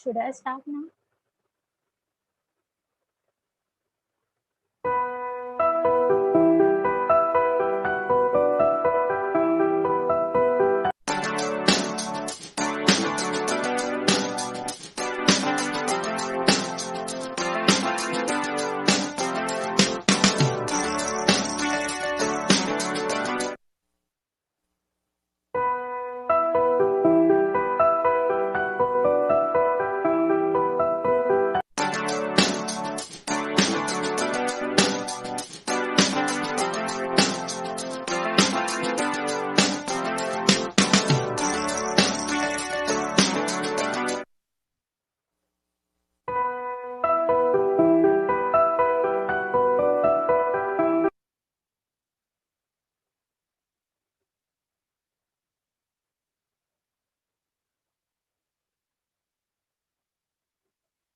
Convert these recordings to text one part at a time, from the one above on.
Should I start now?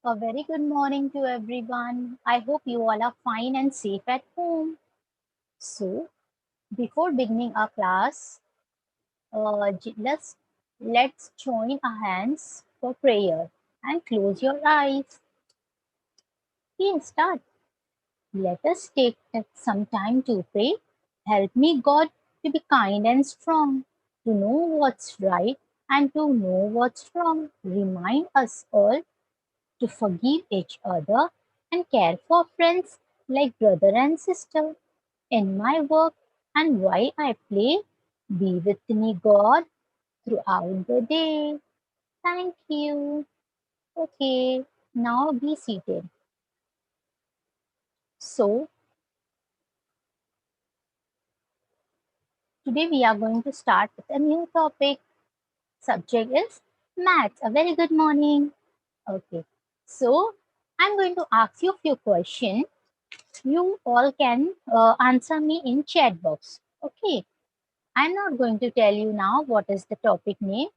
A very good morning to everyone. I hope you all are fine and safe at home. So, before beginning our class, let's join our hands for prayer and close your eyes. Okay, start. Let us take some time to pray. Help me, God, to be kind and strong, to know what's right and to know what's wrong. Remind us all to forgive each other and care for friends like brother and sister. In my work and while I play, be with me, God, throughout the day. Thank you. Okay, now be seated. So, today we are going to start with a new topic. Subject is maths. A very good morning. Okay, so I'm going to ask you a few questions. You all can answer me in chat box. Okay, I'm not going to tell you now what is the topic name.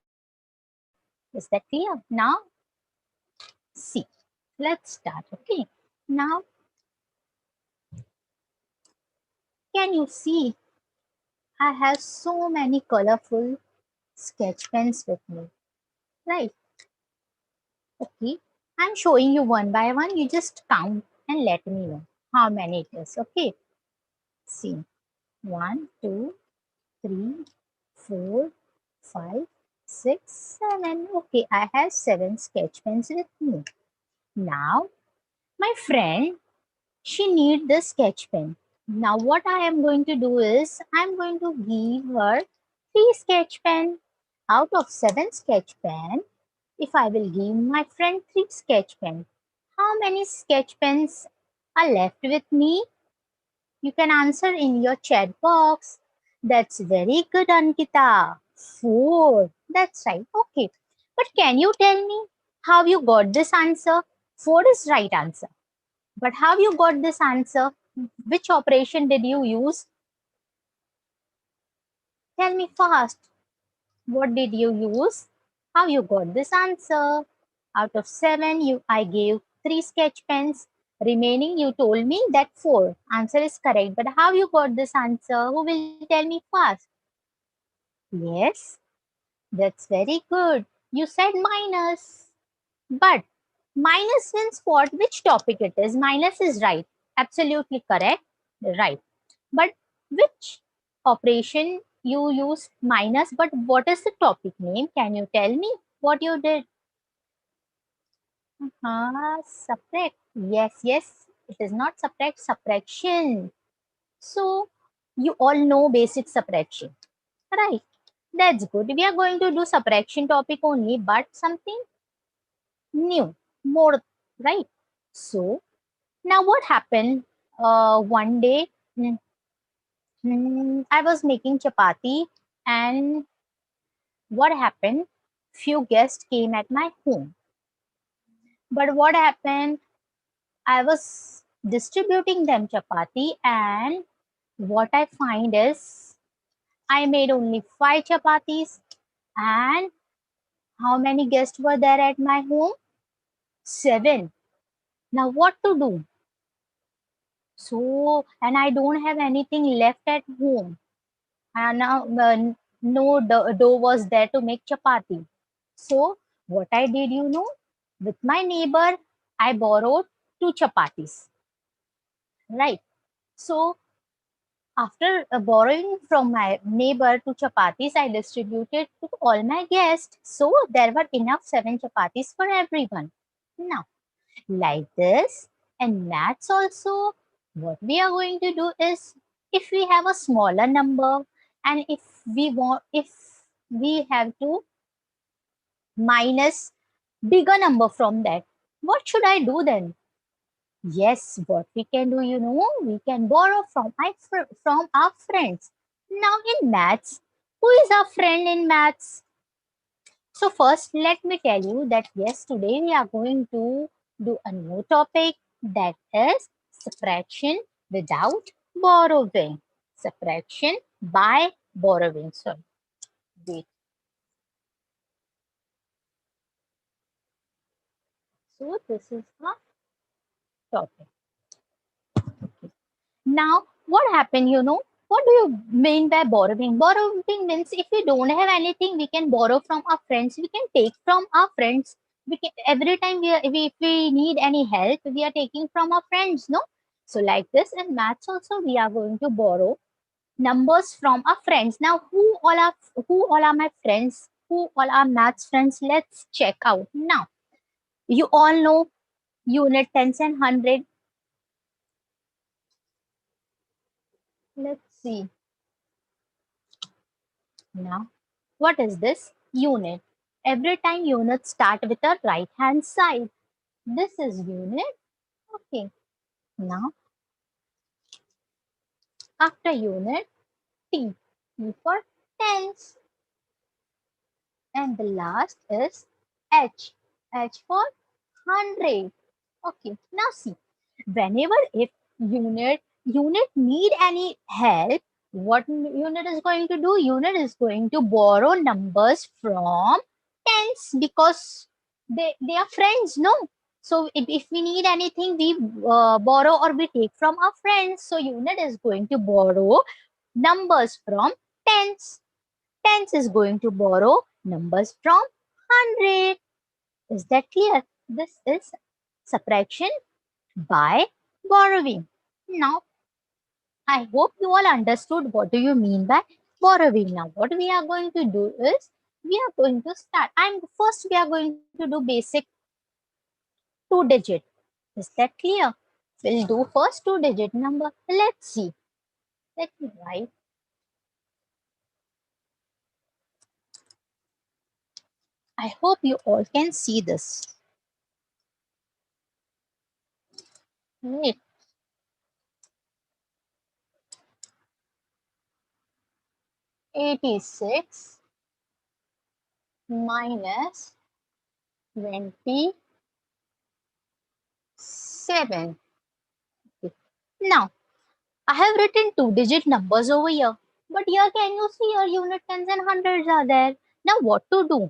Is that clear? Now, see, let's start. Okay, now can you see I have so many colorful sketch pens with me, right? Okay, I'm showing you one by one. You just count and let me know how many it is. Okay, see, 1, 2, 3, 4, 5, 6, 7. Okay, I have 7 sketch pens with me. Now, my friend, she need the sketch pen. Now, what I am going to do is, I'm going to give her 3 sketch pen. Out of 7 sketch pen, if I will give my friend 3 sketch pen, how many sketch pens are left with me? You can answer in your chat box. That's very good, Ankita. 4. That's right. Okay. But can you tell me how you got this answer? 4 is right answer. But how you got this answer? Which operation did you use? Tell me fast. What did you use? How you got this answer? Out of 7, I gave 3 sketch pens. Remaining, you told me that 4. Answer is correct. But how you got this answer? Who will tell me fast? Yes, that's very good. You said minus. But minus means what? Which topic it is? Minus is right. Absolutely correct. Right. But which operation you use minus? But what is the topic name? Can you tell me what you did? Subtract. Yes, yes. It is not subtract, subtraction. So you all know basic subtraction. Right. That's good. We are going to do subtraction topic only, but something new, more, right? So now what happened? One day, I was making chapati, and what happened? Few guests came at my home. But what happened? I was distributing them chapati, and what I find is I made only 5 chapatis. And how many guests were there at my home? 7. Now what to do? So, and I don't have anything left at home. And now no dough was there to make chapati. So what I did, you know, With my neighbor, I borrowed 2 chapatis, right? So after borrowing from my neighbor 2 chapatis, I distributed to all my guests. So there were enough 7 chapatis for everyone. Now, like this, and maths also, what we are going to do is, if we have a smaller number and if we have to minus bigger number from that, what should I do then? Yes, what we can do, we can borrow from our friends. Now in maths, who is our friend in maths? So first, let me tell you that yes, today we are going to do a new topic, that is subtraction without borrowing. Subtraction by borrowing. So wait. So this is the topic. Now, what happened, What do you mean by borrowing? Borrowing means if we don't have anything, we can borrow from our friends. We can take from our friends. We can, every time if we need any help, we are taking from our friends, no? So like this in maths also, we are going to borrow numbers from our friends. Now, who all are my friends? Who all are maths friends? Let's check out. Now, you all know unit tens and hundred. Let's see. Now, what is this? Unit. Every time units start with a right hand side. This is unit. Okay. Now, after unit, T. T for tens. And the last is H. H for hundred. Okay. Now see. Whenever if unit need any help, what unit is going to do? Unit is going to borrow numbers from tens because they are friends, no? So if we need anything, we borrow or we take from our friends. So unit is going to borrow numbers from tens. Tens is going to borrow numbers from 100. Is that clear? This is subtraction by borrowing. Now, I hope you all understood what do you mean by borrowing. Now, what we are going to do is we are going to start. And first, we are going to do basic 2 digit. Is that clear? We'll do first 2 digit number. Let's see. Let me write. I hope you all can see this. Wait. 86 minus 27. Okay. Now, I have written 2 digit numbers over here. But here can you see your unit tens and hundreds are there. Now what to do?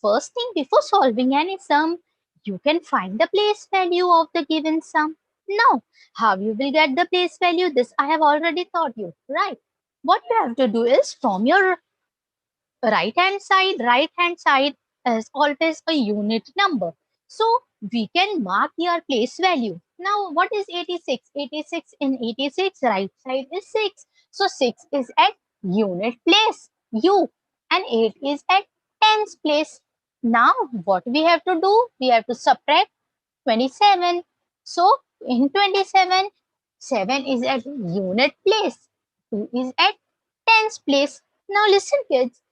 First thing, before solving any sum, you can find the place value of the given sum. Now, how you will get the place value? This I have already taught you, right? What you have to do is from your right hand side is always a unit number. So we can mark your place value. Now what is 86? 86 in 86 right side is 6. So 6 is at unit place U and 8 is at tens place. Now what we have to do? We have to subtract 27. So in 27, 7 is at unit place. 2 is at tens place. Now listen kids,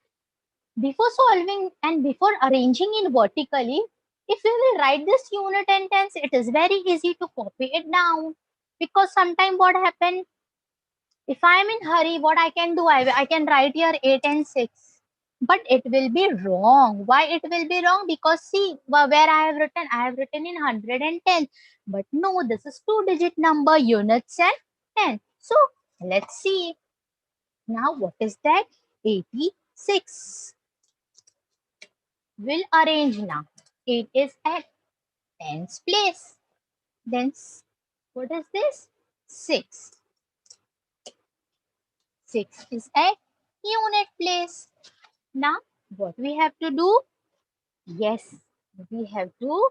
before solving and before arranging it vertically, if we will write this unit and tens, it is very easy to copy it down. Because sometimes what happen, if I am in hurry, what I can do, I can write here 8 and 6. But it will be wrong. Why it will be wrong? Because see, where I have written in 110. But no, this is 2 digit number, units and 10. So let's see. Now what is that? 86. We'll arrange now. 8 is at tens place. Then what is this? 6. 6 is at unit place. Now what we have to do? Yes, we have to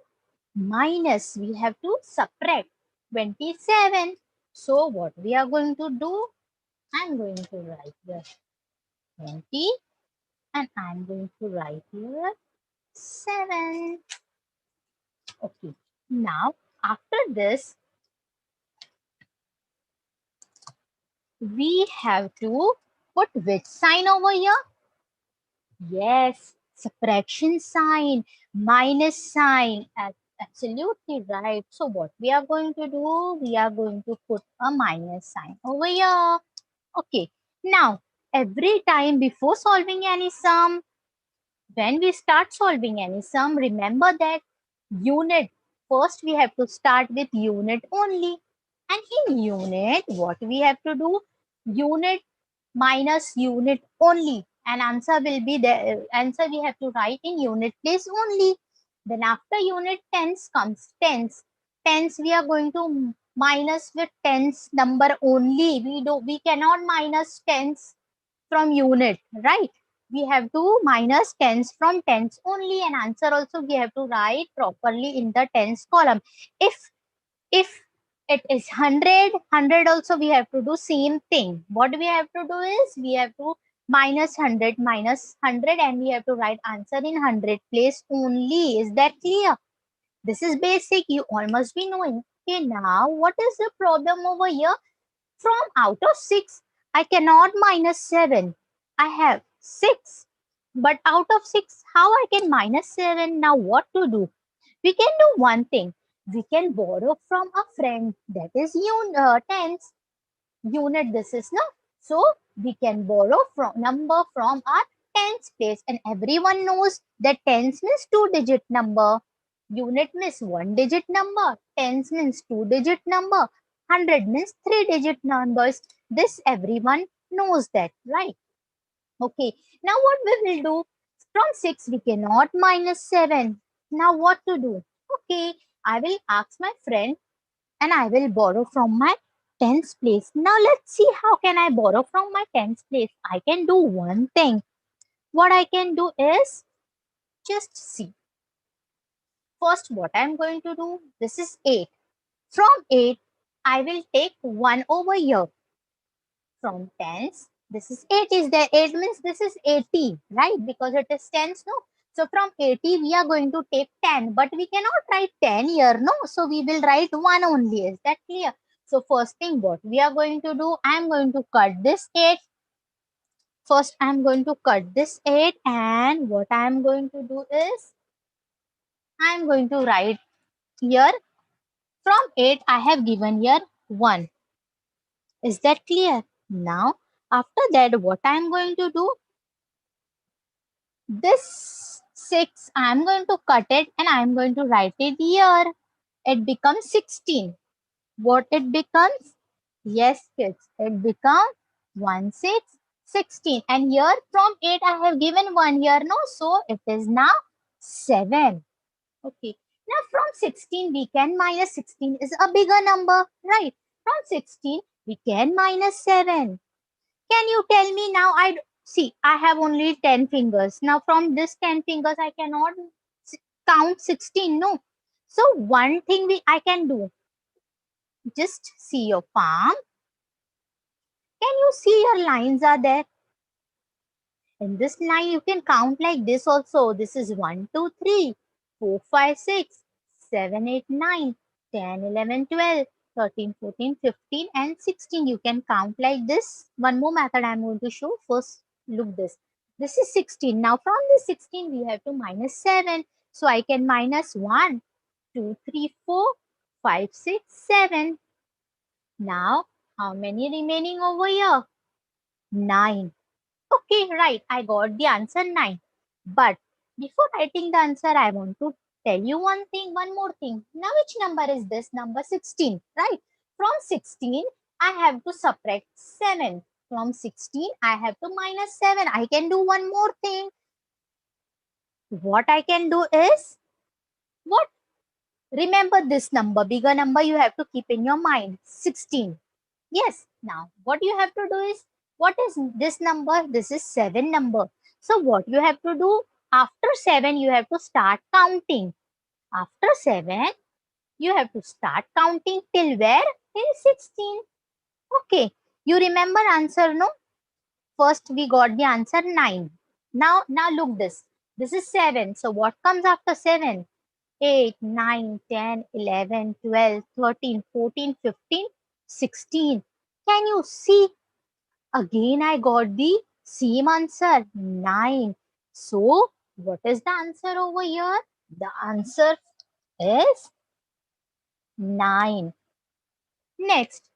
minus, we have to subtract 27. So what we are going to do? I'm going to write here 20 and I'm going to write here 7. Okay. Now, after this, we have to put which sign over here? Yes, subtraction sign, minus sign. Absolutely right. So what we are going to do? We are going to put a minus sign over here. Okay. Now, every time before solving any sum, when we start solving any sum, remember that unit. First, we have to start with unit only. And in unit, what we have to do? Unit minus unit only. And answer will be the answer we have to write in unit place only. Then after unit tens comes tens. Tens we are going to minus with tens number only. We cannot minus tens from unit, right? We have to minus tens from tens only, and answer also we have to write properly in the tens column. If it is 100 also we have to do same thing. What we have to do is we have to minus 100 minus 100 and we have to write answer in 100 place only. Is that clear? This is basic. You all must be knowing. Okay, now what is the problem over here? From out of 6, I cannot minus 7. I have 6. But out of 6, how I can minus 7? Now what to do? We can do one thing. We can borrow from a friend. That is tens. Unit this is, no? So we can borrow from number from our tens place. And everyone knows that tens means 2-digit number. Unit means 1-digit number. Tens means 2-digit number. 100 means 3-digit numbers. This everyone knows that, right? Okay. Now what we will do? From 6 we cannot minus 7. Now what to do? Okay. I will ask my friend and I will borrow from my tens place. Now let's see how can I borrow from my tens place. I can do one thing. What I can do is just see. First what I'm going to do, this is 8. From 8, I will take 1 over here. From tens, this is 8 is there. 8 means this is 80, right? Because it is tens, no? So from 80, we are going to take 10. But we cannot write 10 here, no? So we will write 1 only. Is that clear? So first thing what we are going to do, I am going to cut this 8. First, I am going to cut this 8. And what I am going to do is, I am going to write here, from 8, I have given here 1. Is that clear? Now, after that, what I am going to do, this 6, I am going to cut it and I am going to write it here. It becomes 16. What it becomes? Yes, kids, it becomes 1, 6, 16. And here from 8, I have given 1 here, no? So, it is now 7. Okay. Now, from 16, we can minus 16 is a bigger number, right? From 16, we can minus 7. Can you tell me now? See, I have only 10 fingers. Now, from this 10 fingers, I cannot count 16. No. So, one thing I can do, just see your palm. Can you see your lines are there? In this line, you can count like this also. This is 1, 2, 3, 4, 5, 6, 7, 8, 9, 10, 11, 12, 13, 14, 15, and 16. You can count like this. One more method I am going to show. First, look this. This is 16. Now, from this 16, we have to minus 7. So, I can minus 1, 2, 3, 4, 5, 6, 7. Now, how many remaining over here? 9. Okay, right. I got the answer 9. But before writing the answer, I want to tell you one more thing. Now, which number is this? Number 16, right? From 16, I have to subtract 7. From 16, I have to minus 7. I can do one more thing. What I can do is, what? Remember this number, bigger number you have to keep in your mind, 16. Yes, now what you have to do is, what is this number? This is 7 number. So what you have to do, after 7 you have to start counting. After 7, you have to start counting till where? Till 16. Okay. You remember answer, no? First we got the answer 9. Now look this. This is 7. So what comes after 7? 8, 9, 10, 11, 12, 13, 14, 15, 16. Can you see? Again I got the same answer, 9. So what is the answer over here? The answer is 9. Next,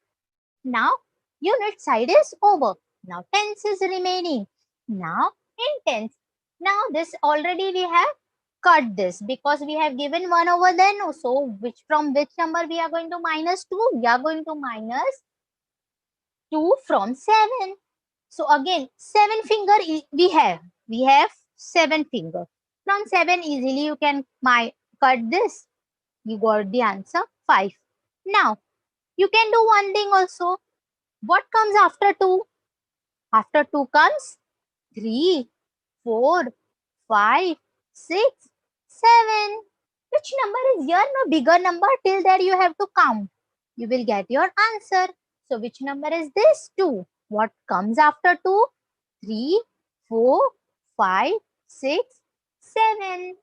now unit side is over. Now tens is remaining. Now in tens. Now this already we have cut this because we have given 1 over there. No. So from which number we are going to minus 2? We are going to minus 2 from 7. So again 7 finger we have. We have 7 finger. From 7 easily you can cut this. You got the answer 5. Now you can do one thing also. What comes after 2? After 2 comes 3, 4, 5, 6, 7. Which number is here? No bigger number. Till there you have to count. You will get your answer. So which number is this? 2. What comes after 2? 3, 4, 5, 6, 7.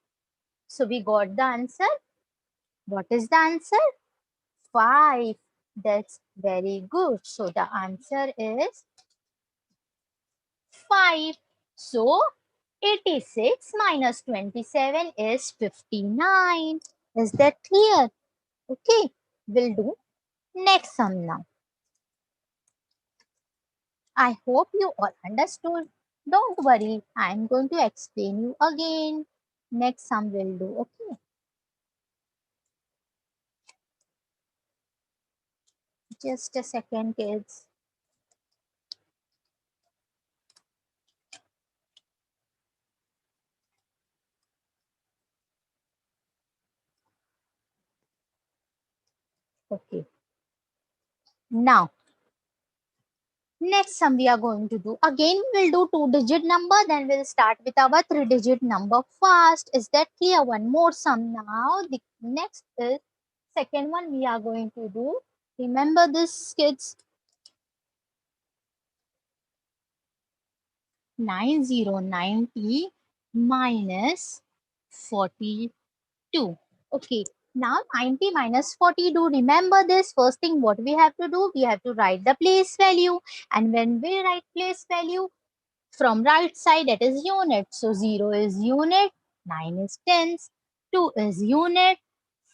So we got the answer. What is the answer? 5. That's very good. So the answer is 5. So 86 minus 27 is 59. Is that clear? Okay, we'll do next sum now. I hope you all understood. Don't worry, I'm going to explain you again. Next sum we'll do, okay? Just a second, kids. Okay. Now, next sum we are going to do. Again, we'll do 2-digit number. Then we'll start with our 3-digit number fast. Is that clear? One more sum now. The next is second one we are going to do. Remember this, kids. 9090 minus 42. Okay. Now 90 minus 42. Remember this. First thing what we have to do, we have to write the place value. And when we write place value, from right side that is unit. So 0 is unit, 9 is tens, 2 is unit,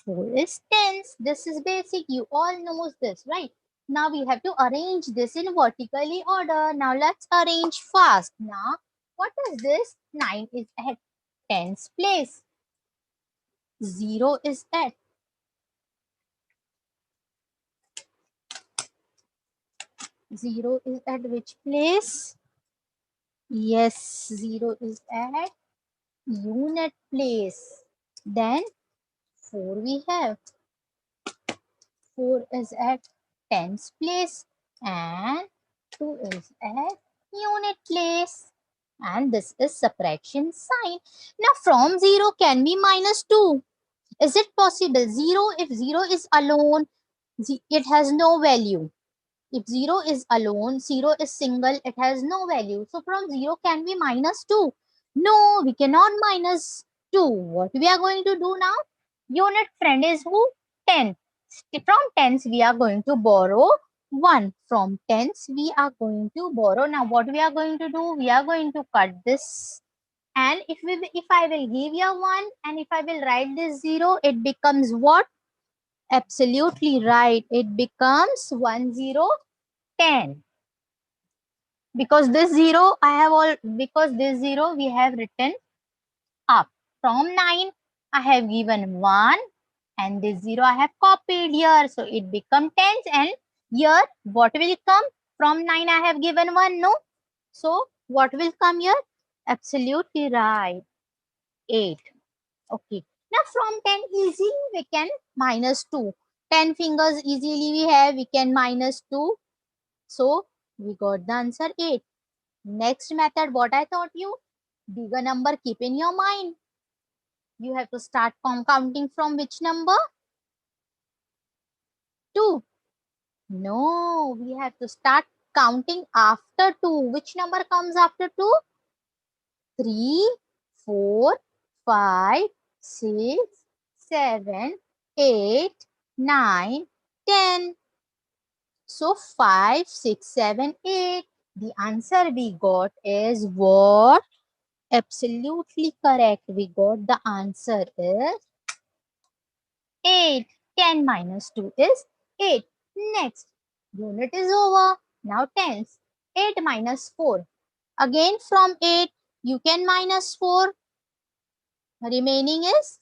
4 is tens. This is basic. You all knows this, right? Now we have to arrange this in vertically order. Now let's arrange fast. Now what is this? 9 is at tens place. 0 is at which place? Yes, 0 is at unit place. Then 4 we have. 4 is at tens place and 2 is at unit place. And this is subtraction sign. Now from 0 can be minus 2. Is it possible? 0, if 0 is alone, it has no value. If 0 is alone, 0 is single, it has no value. So from 0 can be minus 2. No, we cannot minus 2. What we are going to do now? Unit friend is who? 10. From tens, we are going to borrow 1. From tens, we are going to borrow. Now, what we are going to do? We are going to cut this. And if I will give you 1 and if I will write this 0, it becomes what? Absolutely right. It becomes 1, 0, 10. Because this 0, because this 0 we have written up. From 9, I have given 1 and this 0 I have copied here. So it becomes tens and here what will come? From 9 I have given 1, no? So what will come here? Absolutely right. 8. Okay. Now from 10 easily we can minus 2. 10 fingers easily we have. We can minus 2. So we got the answer 8. Next method what I taught you. Bigger number keep in your mind. You have to start counting from which number? 2. No, we have to start counting after 2. Which number comes after 2? 3, 4, 5, 6, 7, 8, 9, 10. So 5, 6, 7, 8. The answer we got is what? Absolutely correct. We got the answer is 8. 10 minus 2 is 8. Next, unit is over. Now tens. 8 minus 4. Again from 8, you can minus 4. Remaining is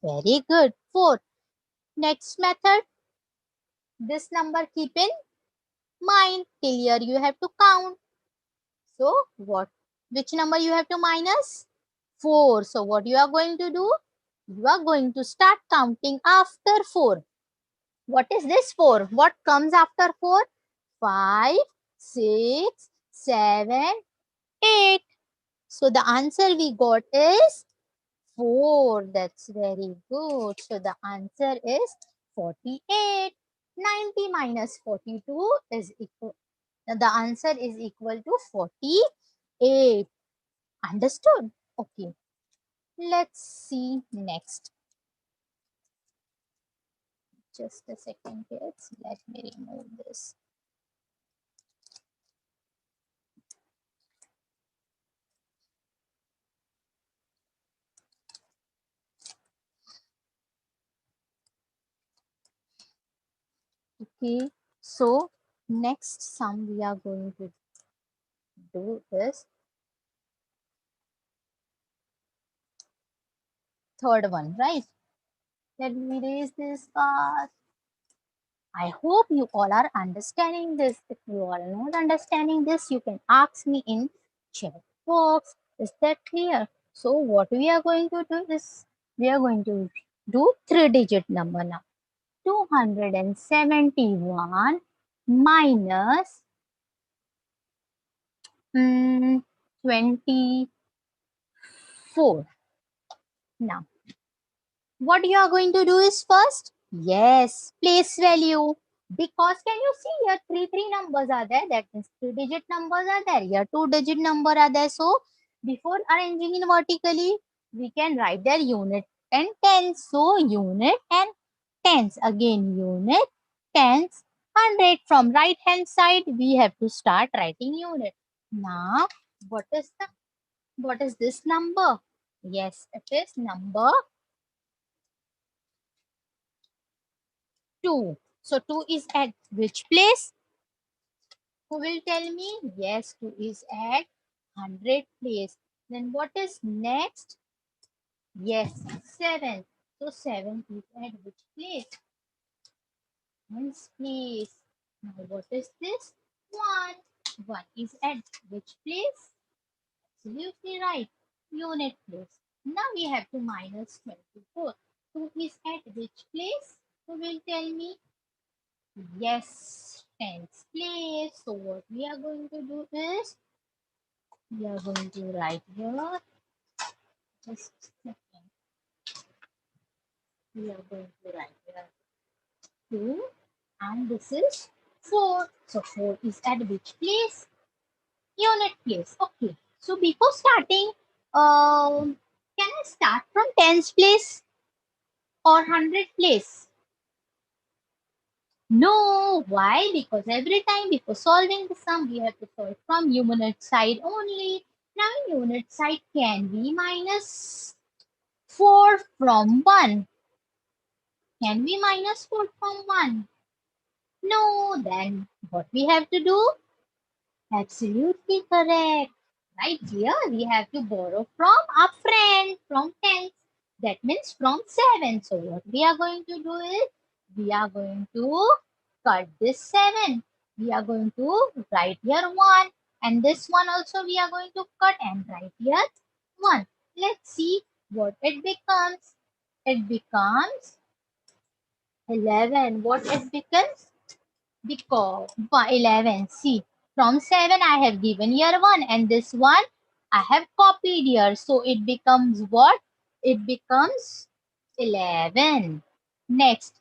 very good. 4. Next method, this number keep in mind. Till here you have to count. So what? Which number you have to minus? 4. So what you are going to do? You are going to start counting after 4. What is this 4? What comes after 4? 5, 6, 7, 8. So the answer we got is 4. That's very good. So the answer is 48. 90 minus 42 is equal. The answer is equal to 48. Understood? Okay. Let's see next. Just a second here. Let me remove this. Okay. So next sum we are going to do is third one, right? Let me erase this part. I hope you all are understanding this. If you are not understanding this, you can ask me in chat box. Is that clear? So what we are going to do is we are going to do 3-digit number now. 271 minus 24. Now what you are going to do is first, yes, place value. Because can you see here three numbers are there. That means 3-digit numbers are there. Here 2-digit number are there. So before arranging in vertically, we can write their unit and tens. So unit and tens. Again unit, tens, 100. From right hand side, we have to start writing unit. Now what is this number? Yes, it is number 2. So 2 is at which place? Who will tell me? Yes, 2 is at 100 place. Then what is next? Yes, 7. So 7 is at which place? Tens place. Now what is this? 1. 1 is at which place? Absolutely right. Unit place. Now we have to minus 24. 2 is at which place? Who will tell me? Yes, tens place. So what we are going to do is we are going to write here. Just a second. We are going to write here 2 and this is 4. So 4 is at which place? Unit place. Okay. So before starting, can I start from tens place or 100 place? No, why? Because every time before solving the sum, we have to solve from unit side only. Now in unit side, can we minus 4 from 1? Can we minus 4 from 1? No, then what we have to do? Absolutely correct. Right here, we have to borrow from our friend, from tens. That means from 7. So what we are going to do is, we are going to cut this 7. We are going to write here 1. And this one also we are going to cut and write here 1. Let's see what it becomes. It becomes 11. What it becomes? Because 11. See, from 7 I have given here 1 and this one I have copied here. So it becomes what? it becomes 11. Next,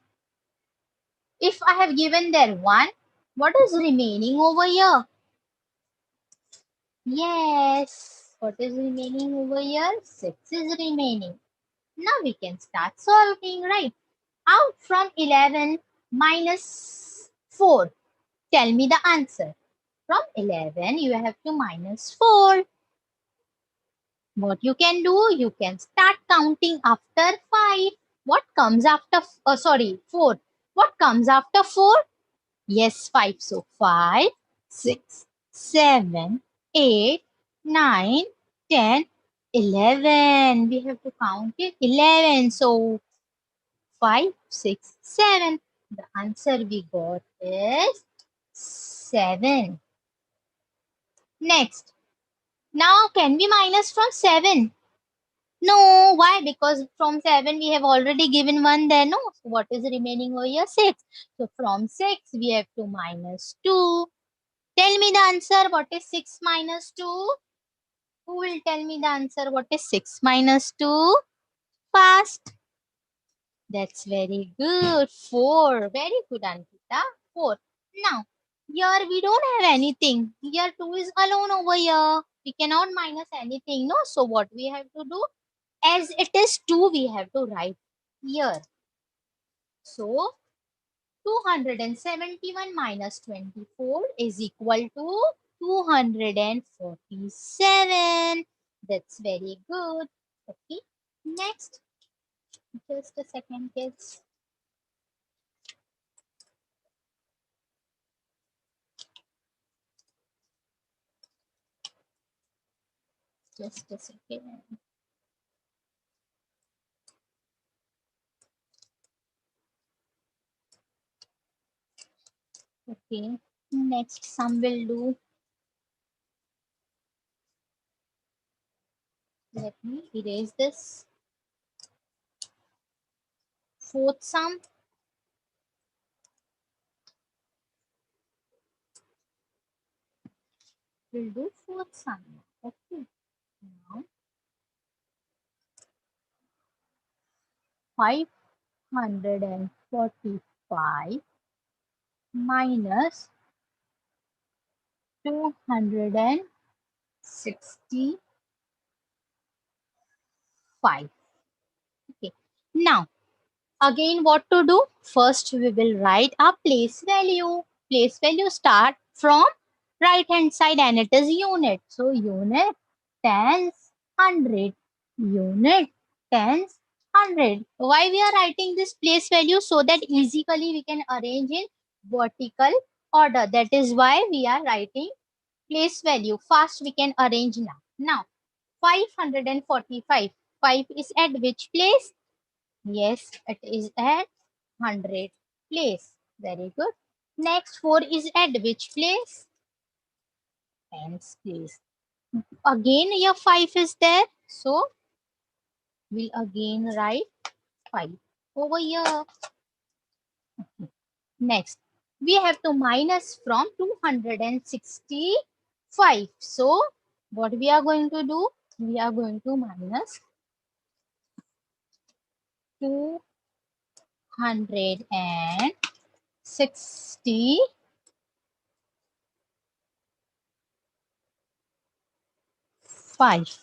if I have given there 1, what is remaining over here? Yes, what is remaining over here? 6 is remaining. Now we can start solving, right? Out from 11 minus 4. Tell me the answer. From 11, you have to minus 4. What you can do? You can start counting after 5. What comes after, 4. What comes after 4? Yes, 5. So 5, 6, 7, 8, 9, 10, 11. We have to count it 11. So 5, 6, 7. The answer we got is 7. Next. Now can we minus from 7? No, why? Because from 7 we have already given 1 there. No. So what is remaining over here? 6. So from 6 we have to minus 2. Tell me the answer. What is 6 minus 2? Who will tell me the answer? What is 6 minus 2? Fast. That's very good. 4. Very good, Ankita. 4. Now, here we don't have anything. Here 2 is alone over here. We cannot minus anything. No. So what we have to do? As it is 2, we have to write here. So 271 minus 24 is equal to 247. That's very good. Okay. Next, just a second, kids. Just a second. Okay. Next sum will do. Let me erase this. Fourth sum. We'll do fourth sum. Okay. Now 545 minus 265. Okay. Now, again, what to do? First, we will write our place value. Place value start from right hand side and it is unit. So, unit, tens, 100. Unit, tens, 100. Why we are writing this place value? So that easily we can arrange in vertical order. That is why we are writing place value. Fast we can arrange now. Now, 545. 5 is at which place? Yes, it is at 100 place. Very good. Next 4 is at which place? Tens place. Again your 5 is there. So we'll again write 5 over here. Next, we have to minus from 265. So what we are going to do? We are going to minus 265.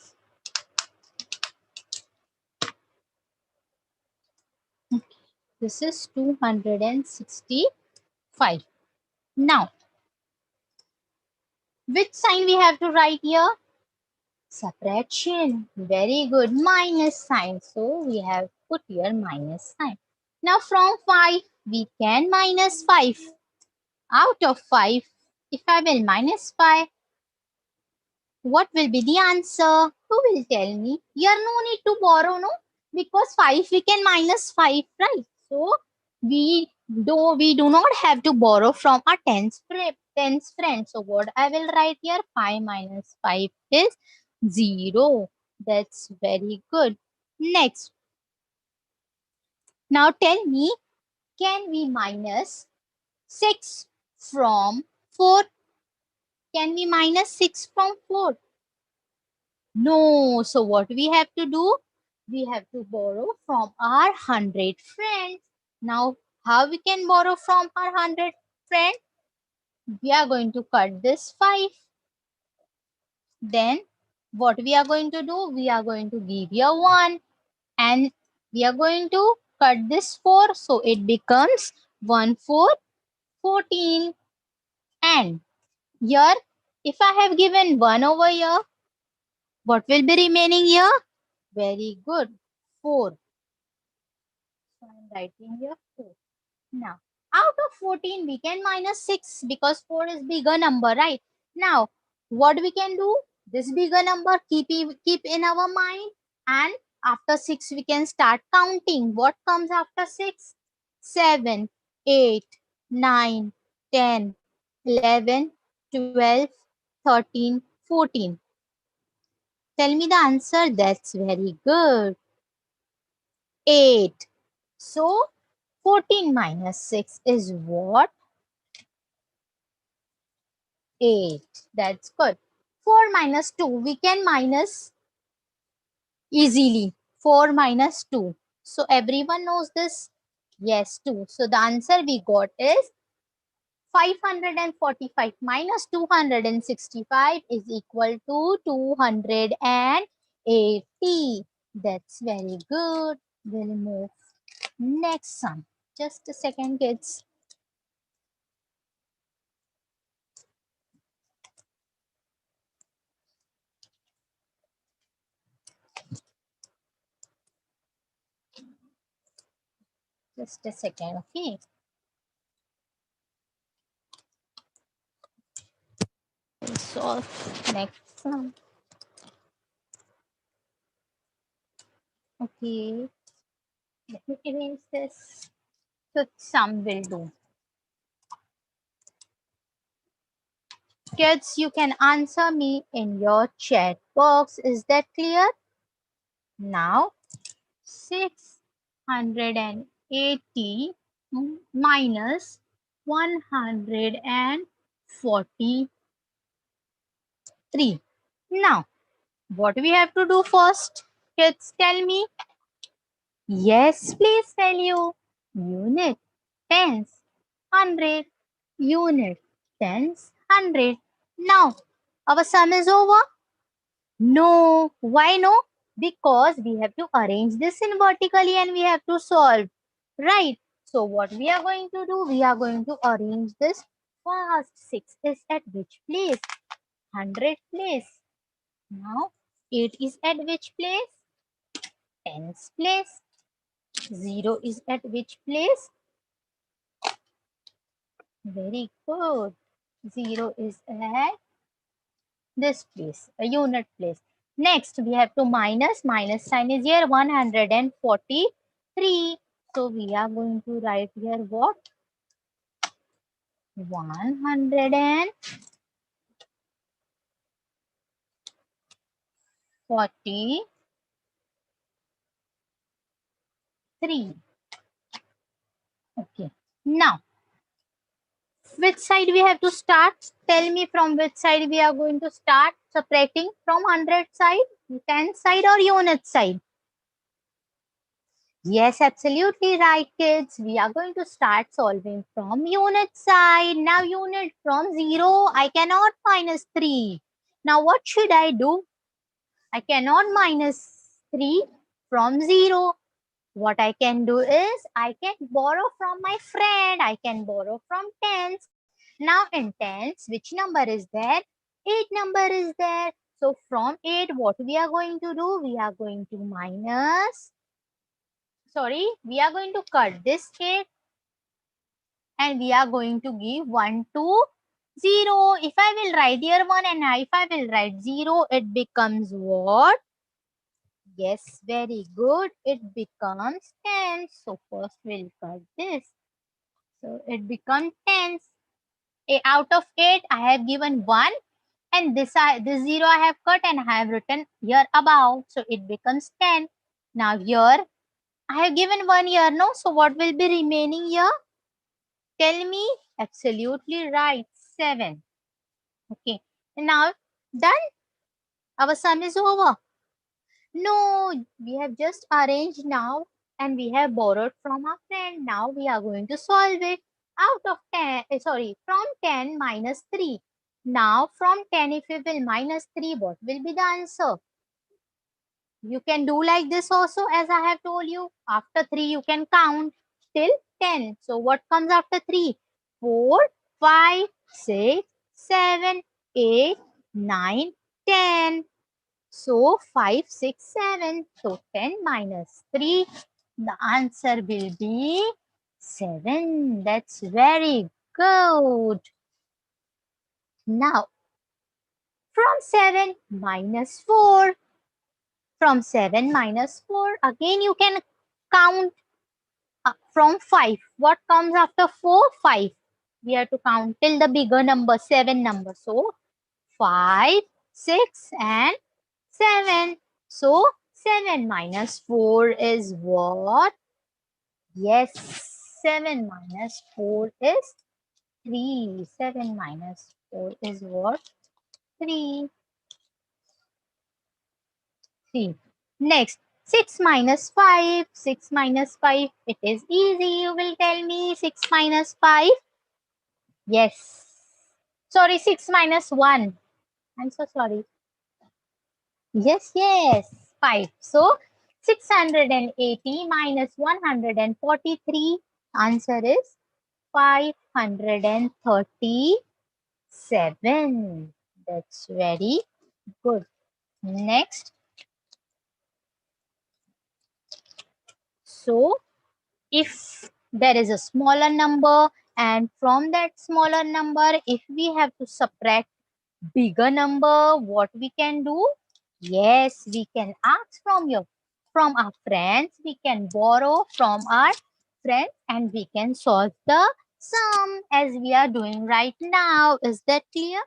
This is 265. Now, which sign we have to write here? Subtraction. Very good. Minus sign. So, we have put here minus sign. Now, from 5, we can minus 5. Out of 5, if I will minus 5, what will be the answer? Who will tell me? Here no need to borrow, no? Because 5 we can minus 5, right? So we do not have to borrow from our tens friend. So what I will write here? 5 minus 5 is 0. That's very good. Next. Now tell me, can we minus 6 from 4? Can we minus 6 from 4? No. So what we have to do? We have to borrow from our 100 friends. Now, how we can borrow from our 100 friends? We are going to cut this 5. Then, what we are going to do? We are going to give here 1. And we are going to cut this 4. So, it becomes 1, 4, 14. And here, if I have given 1 over here, what will be remaining here? Very good. 4. So, I am writing here 4. Now, out of 14, we can minus 6 because 4 is bigger number, right? Now, what we can do? This bigger number keep in our mind, and after 6, we can start counting. What comes after 6? 7, 8, 9, 10, 11, 12, 13, 14. Tell me the answer. That's very good. 8. So, 14 minus 6 is what? 8. That's good. 4 minus 2. We can minus easily. 4 minus 2. So, everyone knows this? Yes, 2. So, the answer we got is 545 minus 265 is equal to 280. That's very good. We'll move next sum. Just a second, kids. Just a second, okay? We'll solve next sum. Okay. Let me erase this. So some will do. Kids, you can answer me in your chat box. Is that clear? Now, 680 minus 143. Now, what we have to do first? Kids, tell me. Yes, please tell you. Unit, tens, 100. Unit, tens, 100. Now, our sum is over? No. Why no? Because we have to arrange this in vertically and we have to solve. Right? So, what we are going to do? We are going to arrange this first. 6 is at which place? 100 place. Now, 8 is at which place? Tens place. 0 is at which place? Very good. 0 is at this place, a unit place. Next, we have to minus. Minus sign is here, 143. So, we are going to write here what? 143. Okay. Now, which side we have to start? Tell me from which side we are going to start subtracting, from 100 side, 10 side or unit side? Yes, absolutely right, kids. We are going to start solving from unit side. Now, unit from 0, I cannot minus 3. Now, what should I do? I cannot minus 3 from 0. What I can do is, I can borrow from my friend. I can borrow from tens. Now, in tens, which number is there? 8 number is there. So, from 8, what we are going to do? We are going to we are going to cut this 8 and we are going to give 1 to 0. If I will write here 1 and if I will write 0, it becomes what? Yes, very good. It becomes 10. So first we'll cut this. So it becomes 10. Out of 8, I have given 1 and this 0 I have cut and I have written here above. So it becomes 10. Now here I have given 1 here, no? So what will be remaining here? Tell me. Absolutely right. 7. Okay. Now, done. Our sum is over. No, we have just arranged now and we have borrowed from our friend. Now we are going to solve it. Out of 10, from 10 minus 3. Now from 10, if we will minus 3, what will be the answer? You can do like this also, as I have told you. After 3, you can count till 10. So what comes after 3? 4, 5, 6, 7, 8, 9, 10. So 5, 6, 7. So 10 minus 3. The answer will be 7. That's very good. Now, from 7 minus 4. From 7 minus 4. Again, you can count from 5. What comes after 4? 5. We have to count till the bigger number, 7 number. So, 5, 6 and 7. So, 7 minus 4 is what? Yes, 7 minus 4 is 3. 7 minus 4 is what? 3. 3. Next, 6 minus 5. 6 minus 5. It is easy. You will tell me 6 minus 5. Yes. Sorry, 6 minus 1. I'm so sorry. Yes, yes. 5. So, 680 minus 143. Answer is 537. That's very good. Next. So, if there is a smaller number and from that smaller number, if we have to subtract bigger number, what we can do? Yes, we can ask from our friends. We can borrow from our friends and we can solve the sum as we are doing right now. Is that clear?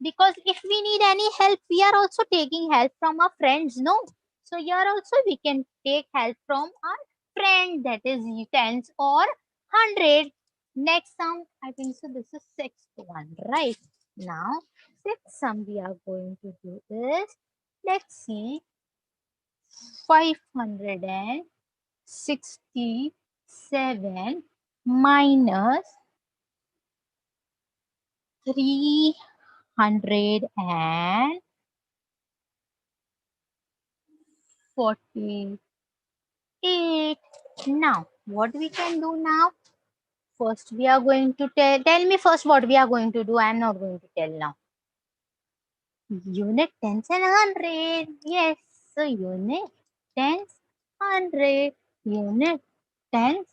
Because if we need any help, we are also taking help from our friends, no? So here also we can take help from our friend, that is tens or 100. Next sum, I think so this is sixth one, right? Now, sixth sum we are going to do is, let's see, 567 minus 348. Now, what we can do now? First, we are going to tell me first what we are going to do. I am not going to tell now. Unit tens and 100. Yes. So, unit tens, 100. Unit tens,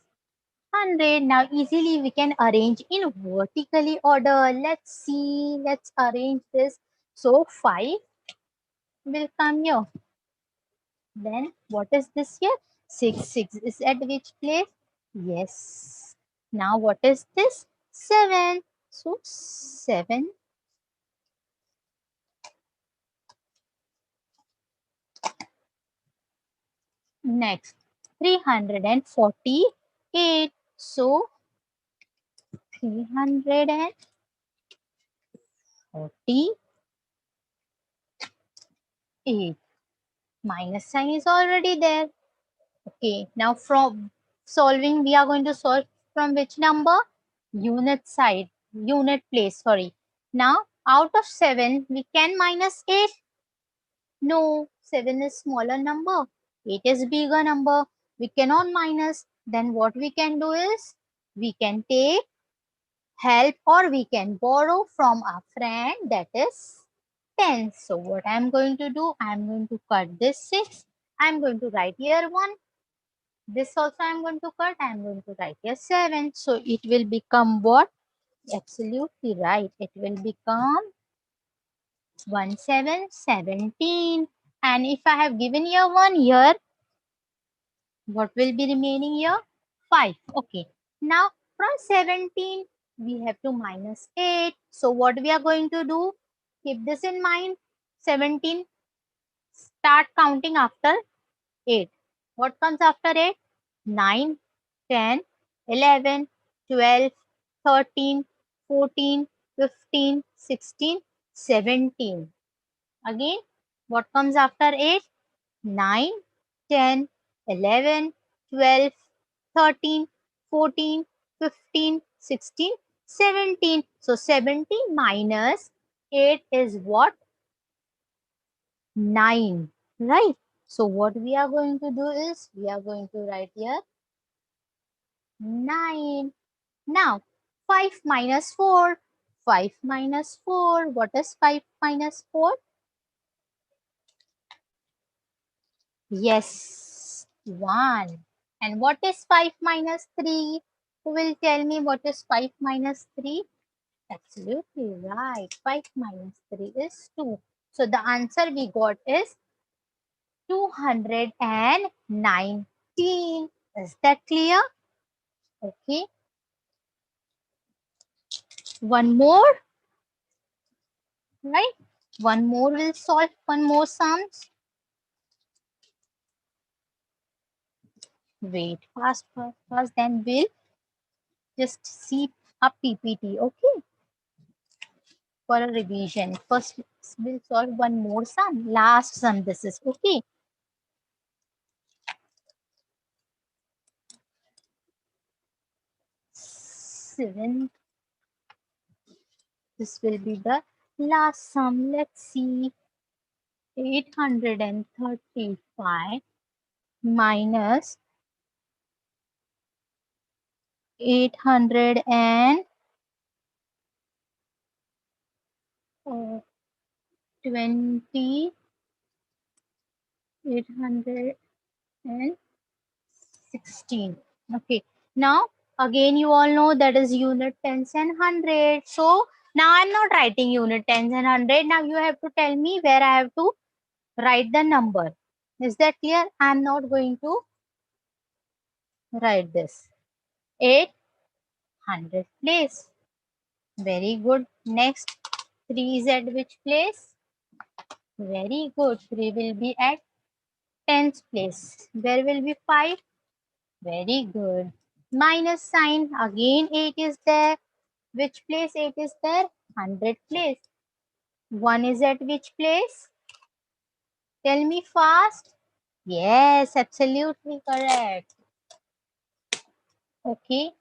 100. Now, easily we can arrange in vertically order. Let's see. Let's arrange this. So, 5 will come here. Then what is this here? 6. 6 is at which place? Yes. Now what is this? 7. So 7. Next, 348. So 348. Minus sign is already there. Okay. Now from solving, we are going to solve from which number? Unit side. Unit place. Sorry. Now out of 7, we can minus 8. No, 7 is smaller number. 8 is bigger number. We cannot minus. Then what we can do is, we can take help or we can borrow from our friend, that is 10. So what I am going to do, I am going to cut this 6. I am going to write here 1. This also I am going to cut. I am going to write here 7. So it will become what? Absolutely right. It will become 1717. And if I have given here 1 here, what will be remaining here? 5. Okay. Now from 17, we have to minus 8. So what we are going to do? Keep this in mind. 17. Start counting after 8. What comes after 8? 9, 10, 11, 12, 13, 14, 15, 16, 17. Again, what comes after 8? 9, 10, 11, 12, 13, 14, 15, 16, 17. So 17 minus 8 is what? 9, right? So what we are going to do is, we are going to write here 9. Now 5 minus 4. 5 minus 4. What is 5 minus 4? Yes, 1. And what is 5 minus 3? Who will tell me what is 5 minus 3? Absolutely right. 5 minus 3 is 2. So the answer we got is 219. Is that clear? Okay. One more, right? One more will solve one more sums. Wait, fast, fast, fast. Then we'll just see a PPT. Okay. For a revision. First, we'll solve one more sum. Last sum this is. Okay. 7. This will be the last sum. Let's see. 835 minus 820. 816. Okay. Now, again, you all know that is unit tens and 100. So, now I'm not writing unit tens and 100. Now, you have to tell me where I have to write the number. Is that clear? I'm not going to write this. 800 place. Very good. Next, 3 is at which place? Very good. 3 will be at tens place. Where will be 5? Very good. Minus sign. Again 8 is there. Which place 8 is there? 100 place. 1 is at which place? Tell me fast. Yes, absolutely correct. Okay.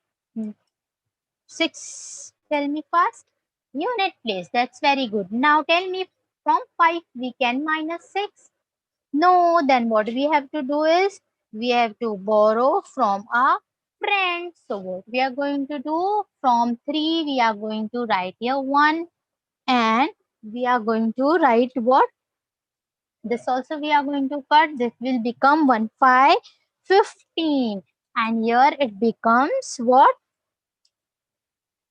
6. Tell me fast. Unit place. That's very good. Now tell me, from 5 we can minus 6. No, then what we have to do is, we have to borrow from our friends. So what we are going to do, from 3 we are going to write here 1, and we are going to write what? This also we are going to cut. This will become 1, 5, 15. And here it becomes what?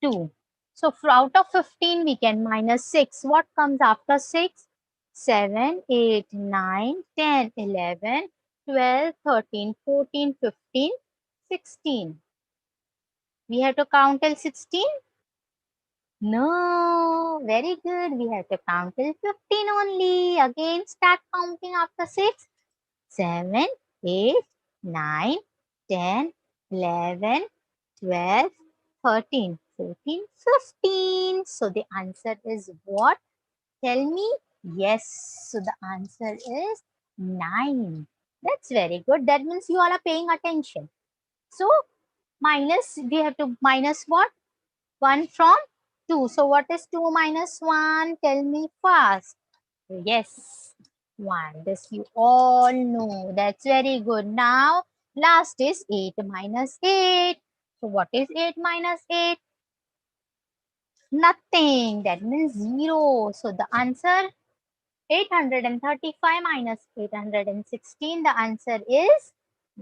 2. So out of 15 we can minus 6. What comes after 6? 7, 8, 9, 10, 11, 12, 13, 14, 15, 16. We have to count till 16? No, very good. We have to count till 15 only. Again, start counting after 6. 7, 8, 9, 10, 11, 12, 13, 14, 15. So the answer is what? Tell me. Yes. So the answer is 9. That's very good. That means you all are paying attention. So minus, we have to minus what? 1 from 2. So what is 2 minus 1? Tell me fast. Yes, 1. This you all know. That's very good. Now, last is 8 minus 8. So what is 8 minus 8? Nothing. That means 0. So the answer, 835 minus 816. The answer is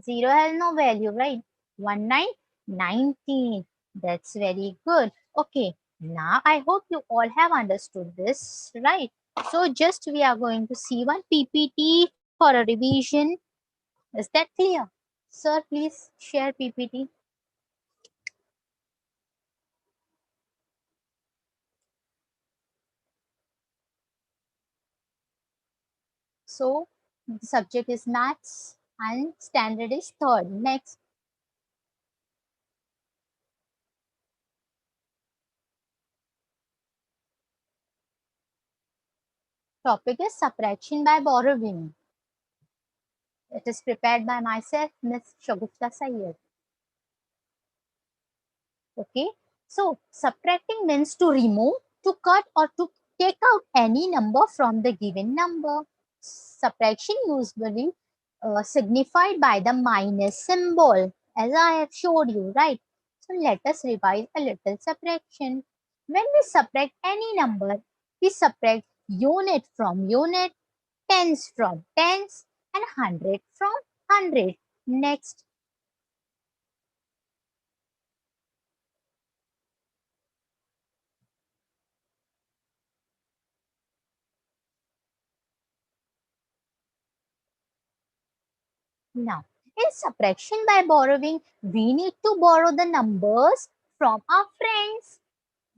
0 has no value, right? 1919. That's very good. Okay. Now, I hope you all have understood this, right? So, just we are going to see one PPT for a revision. Is that clear? Sir, please share PPT. So, the subject is maths and standard is third. Next, topic is subtraction by borrowing. It is prepared by myself, Miss Shagufta Sayyed. Okay. So subtracting means to remove, to cut or to take out any number from the given number. Subtraction usually signified by the minus symbol, as I have showed you, right? So let us revise a little subtraction. When we subtract any number, we subtract unit from unit, tens from tens, and hundred from hundred. Next. Now, in subtraction by borrowing, we need to borrow the numbers from our friends.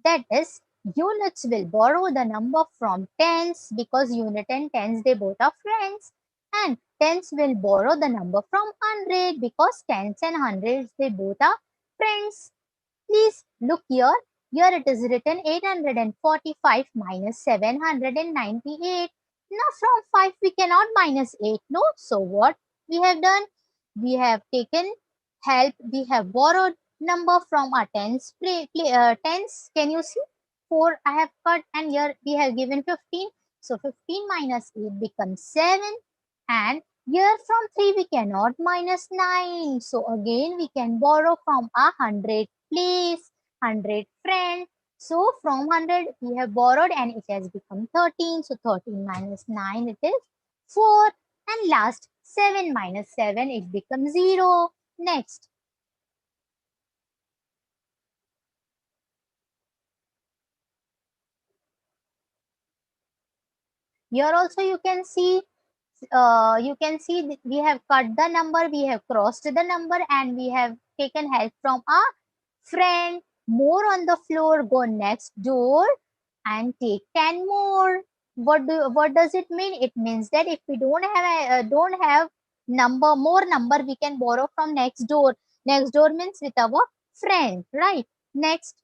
That is, units will borrow the number from tens because unit and tens, they both are friends. And tens will borrow the number from hundred because tens and hundreds, they both are friends. Please look here. Here it is written 845 minus 798. Now from 5 we cannot minus 8. No. So what we have done? We have taken help. We have borrowed number from our tens. Tens. Can you see? 4 I have cut and here we have given 15. So 15 minus 8 becomes 7. And here from 3 we cannot minus 9. So again we can borrow from a 100 place, 100 friend. So from 100 we have borrowed and it has become 13. So 13 minus 9 it is 4. And last 7 minus 7 it becomes 0. Next. Here also you can see we have cut the number, we have crossed the number and we have taken help from a friend. More on the floor, go next door and take 10 more. What does it mean? It means that if we don't have more number, we can borrow from next door. Next door means with our friend, right? Next.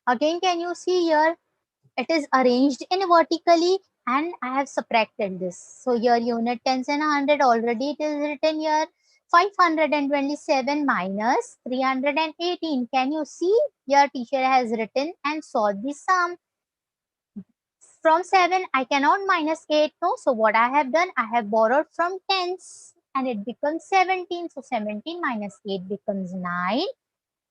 Again, can you see here? It is arranged in vertically and I have subtracted this. So your unit tens and 100 already it is written here. 527 minus 318. Can you see? Your teacher has written and solved the sum. From 7 I cannot minus 8. No. So what I have done? I have borrowed from tens and it becomes 17. So 17 minus 8 becomes 9.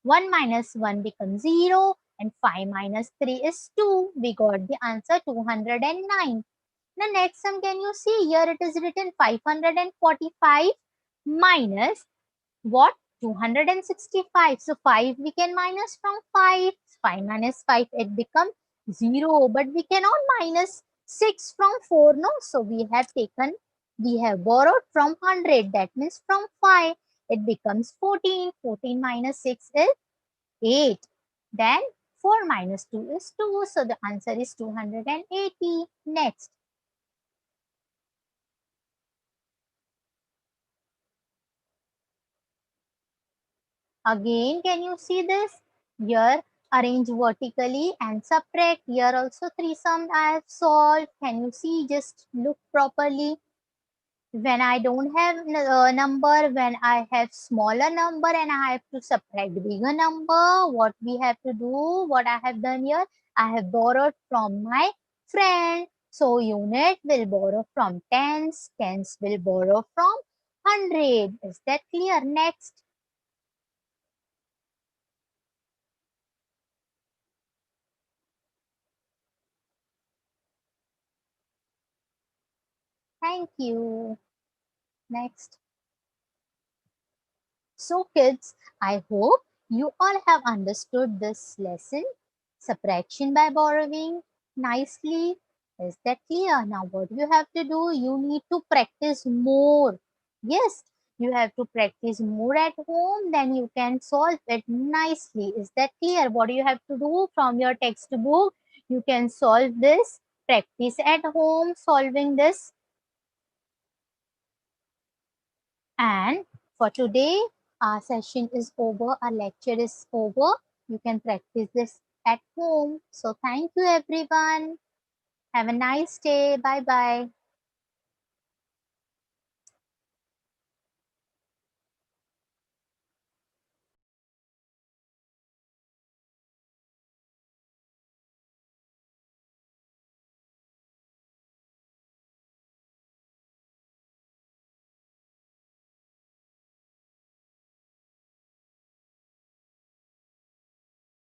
1 minus 1 becomes 0 and 5 minus 3 is 2. We got the answer 209. The next sum, can you see? Here it is written 545 minus what? 265. So 5 we can minus from 5. 5 minus 5 it becomes 0. But we cannot minus 6 from 4. No. So we have borrowed from 100. That means from 5. It becomes 14. 14 minus 6 is 8. Then 4 minus 2 is 2. So the answer is 280. Next. Again, can you see this? Here, arrange vertically and subtract. Here also 3 sums I have solved. Can you see? Just look properly. When I don't have number, when I have smaller number and I have to subtract bigger number, what we have to do, what I have done here, I have borrowed from my friend. So unit will borrow from tens, tens will borrow from 100. Is that clear? Next. Thank you. Next. So kids, I hope you all have understood this lesson, subtraction by borrowing, nicely. Is that clear? Now what you have to do, you need to practice more. Yes, you have to practice more at home, then you can solve it nicely. Is that clear? What do you have to do from your textbook? You can solve this, practice at home solving this. And for today, our session is over, our lecture is over. You can practice this at home. So thank you everyone. Have a nice day. Bye bye.